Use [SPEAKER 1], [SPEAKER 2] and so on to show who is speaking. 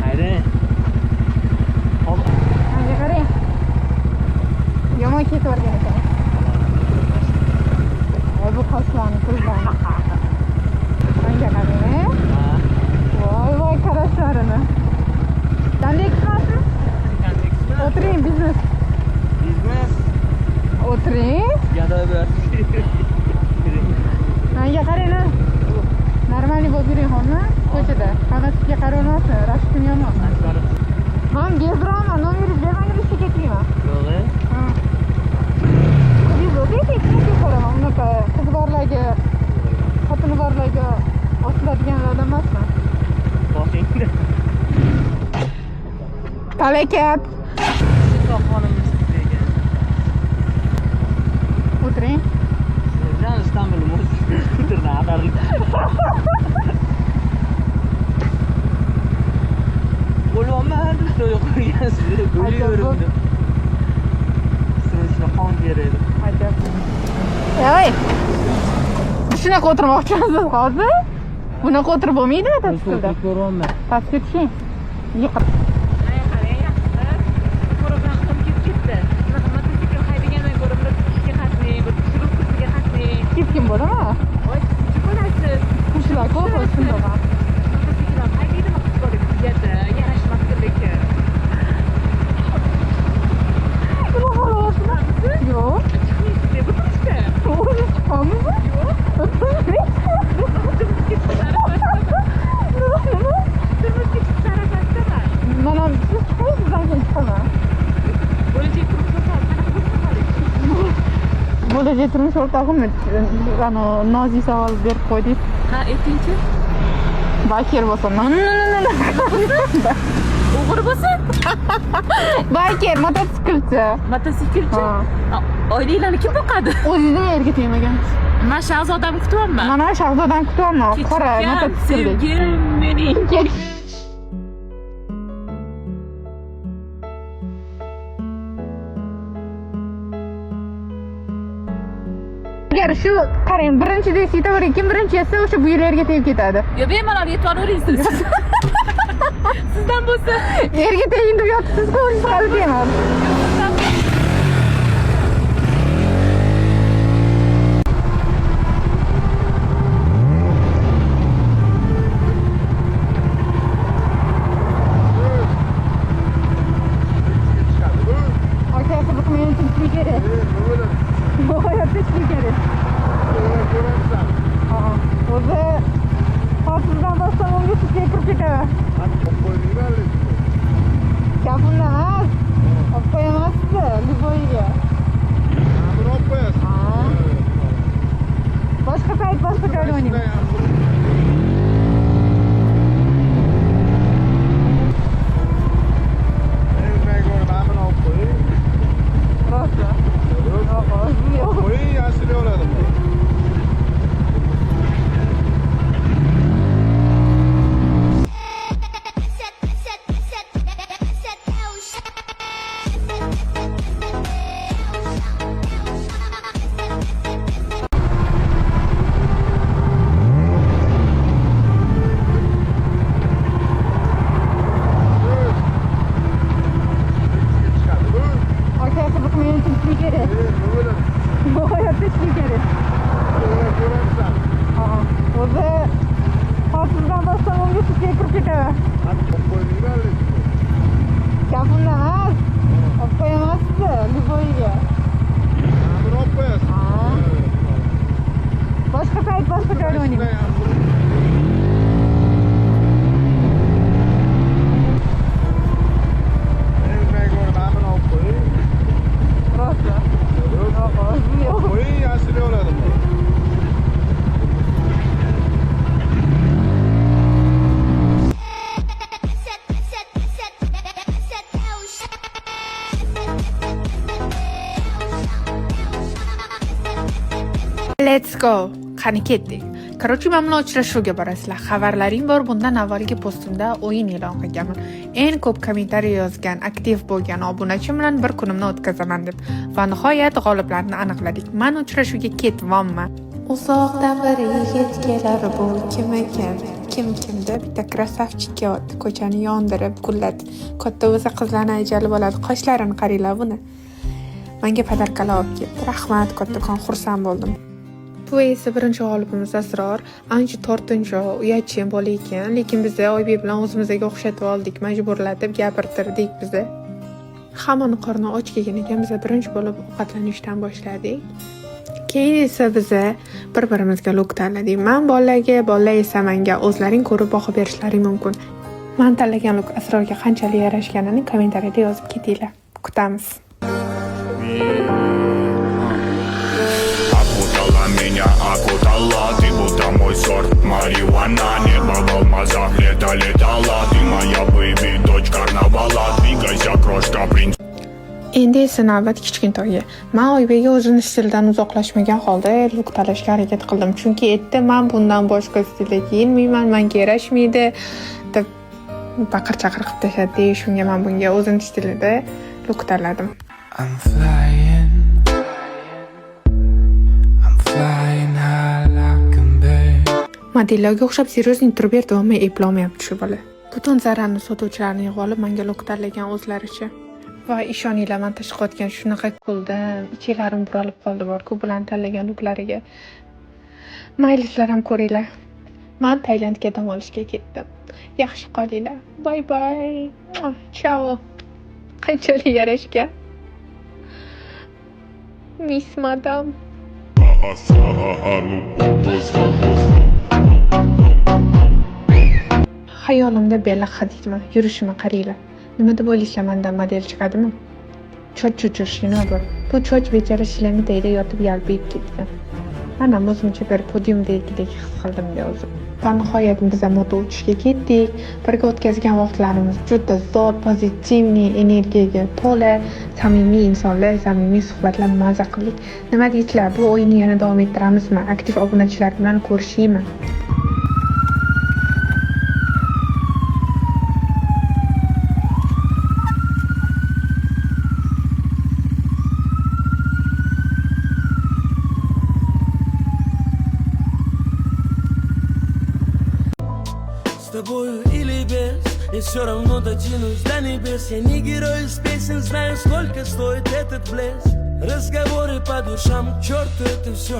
[SPEAKER 1] Haydi. Hop.
[SPEAKER 2] Hadi qarang. Yomon ketavergan ekan. Voy bu qoshlarni ko'zlarni. Menga qarang. Voy qarashlarini. Qanday qilasiz? O'tiring biznes. O'tiring.
[SPEAKER 1] Gado bir.
[SPEAKER 2] Menga qarang. Normalniy bo'lib yuring xonni ko'chada. Qanaqasiga qaramayapsiz? Rashkim yomon. Men gezdiraman, nomeringizni bermangiz ishga ketmayman.
[SPEAKER 1] Yo'q.
[SPEAKER 2] Ha. Biz o'zingizga ko'raman. Unaqa qiz borlarga, xotini borlarga osiladiganlardan emasman.
[SPEAKER 1] Boshingda.
[SPEAKER 2] Talakat.
[SPEAKER 1] Xonimiz degan.
[SPEAKER 2] O'tiring.
[SPEAKER 1] Sizdan İstanbul skuterdan ag'darilib. Bo'lmayman deb qo'ygansiz. Bo'laverdim. Sirishni qon kerak.
[SPEAKER 2] Ajab. Ey. Shunaqa o'tirmoqchimisiz hozir? Bunaqa o'tirib bo'lmaydi taksida.
[SPEAKER 1] Ko'ryapman.
[SPEAKER 2] Pastga tushing. Yiqib. Kim bo'laman?
[SPEAKER 3] Voy, kuchli bo'lasiz.
[SPEAKER 2] Kuchlar ko'p bo'lsin bo'laman.
[SPEAKER 3] Mototsiklam haydaydi qizlarga yarashmasdi lekin.
[SPEAKER 2] Nima xolos? Yo'q.
[SPEAKER 3] Chiqmaysiz deb o'tirishdi.
[SPEAKER 2] O'zi chiqamizmi?
[SPEAKER 3] Nima? Turmushga chiqish arafasidaman.
[SPEAKER 2] Mana siz chiqmaysizdan keyin chiqaman.
[SPEAKER 3] Bo'lajak turmush o'rtog'i qanaqa bo'lsa qoling.
[SPEAKER 2] Bo'lajak turmush o'rtog'imni nozik savol berib qo'ydik.
[SPEAKER 3] Ha, aytingchi.
[SPEAKER 2] Bakir bo'lsa.
[SPEAKER 3] O'g'ri bo'lsa?
[SPEAKER 2] Bakir mototsiklchi.
[SPEAKER 3] Mototsiklchi?
[SPEAKER 2] Ha.
[SPEAKER 3] Oilanglarni kim boqadi?
[SPEAKER 2] O'zingizni yerga tegmagansiz.
[SPEAKER 3] Men Shahzodamni kutyapman.
[SPEAKER 2] Mana Shahzodani kutyapman. Qora mototsikldek.
[SPEAKER 3] Sevgim mening.
[SPEAKER 2] Agar shu qarang, birinchi deb yetavering, kim birinchi yetsa o'sha bu yerlarga tegib ketadi.
[SPEAKER 3] Yo, bemalol yetavering siz. Sizdan bo'lsa.
[SPEAKER 2] Yerga teging deb yotibsiz-ku, o'zingiz qolib emas. Aka, qiziq men uchun kuchli kerak. Nihoyatda kuchli kerak. O'zi hozirdan boshlab unga sutga kirib ketaman. Gapimda emas. Olib qo'yaman-siz, Liboyga. Boshqa payt boshqa joyda o'ynayman. Rostmi? Yo'q. Aka, qiziq men uchun kuchli kerak. Nihoyatda kuchli kerak. O'zi hozirdan boshlab unga sutga kirib ketaman. Gapimda emas. Olib qo'yaman-siz, Liboyga. Boshqa payt boshqa joyda o'ynayman. Rostmi? Yo'q. Let's go. Qani ketdik. Короче, mana bilan uchrashuvga borasizlar. Xabarlaring bor, bundan avvalgi postimda o'yin e'lon qilganman. Eng ko'p kommentariy yozgan, aktiv bo'lgan obunachim bilan bir kunimni o'tkazaman deb. Va nihoyat g'oliblarni aniqladik. Men uchrashuvga ketyapman. Uzoqdan bir yigit kelar, bu kim ekan? Kim kimda bitta krasavchikka ko'chani yondirib gulladi. Katta bo'lsa qizlarni ajali bo'ladi. Qoshlarini qaranglar buni. Menga podarkalar olib keldi. Rahmat kattakon, xursand bo'ldim. Bu esa birinchi g'olibimiz Asror. Ancha tortinchoq, uyatchan bola ekan, lekin biz Oybek bilan o'zimizga o'xshatib oldik, majburlatib gapirtirdik bizni. Hammani qorni och kelgan ekan, biz birinchi bo'lib ovqatlanishdan boshladik. Keyin esa biz bir-birimizga luk tanladik. Men bolalar esa menga o'zlaring ko'rib baho berishlaring mumkin. Men tanlagan luk Asrorga qanchalik yarashganini kommentariyada yozib ketinglar. Kutamiz.
[SPEAKER 4] Окутала меня, окутала, ты будто мой сорт марихуана. Небо в алмазах летала, ты моя бэйби, дочь карнавала. Двигайся, крошка, принц.
[SPEAKER 2] Endi esa navbat kichkintoyga. Men Oybekga o'zini stildan uzoqlashmagan holda luk tanlashga harakat qildim. Chunki aytdi, men bundan boshqa stilda kiyinmayman, menga yarashmaydi deb baqir-chaqir qilib tashladi. Shunga men bunga o'zini stilida luk tanladim.
[SPEAKER 5] I'm flying high like a bird.
[SPEAKER 2] Modellarga o'xshab seriozning turib davomli eplolmayapti shu bola. Butun zararni sotuvchilarni yig'ib olib menga luk tanlagan o'zlaricha. Va ishoninglar, men tashqotgan shunaqa kuldim, ichiklarim buralib qoldi bor-ku bilan tanlagan luklariga. Maylislar ham ko'ringlar. Men Tailandga dam olishga ketdim. Yaxshi qolinglar. Bye bye. Ciao. Qanchalik yarashgan. Miss Madam. Hayolimda Bella Hadidman. Yurishimni qaranglar. Nima deb o'ylaysiz, mendan model chiqadimi? Choch cho'chishini bor. Bu choch bechara shlamidayda yotib yalpib ketgan. Mana o'zimcha bir podiumdagidek his qildim o'zim. Va nihoyat biz moto uchishga ketdik. Birga o'tkazgan vaqtlarimiz juda zo'r, pozitivniy energiyaga to'la, samimiy insonlar, samimiy suhbatlar maza qildik. Nima deysizlar, bu o'yinni yana davom ettiramizmi? Aktiv obunachilar bilan ko'rishaymi?
[SPEAKER 6] С тобою или без, я все равно дотянусь до небес. Я не герой из песен, знаю, сколько стоит этот блеск. Разговоры по душам, к черту это все.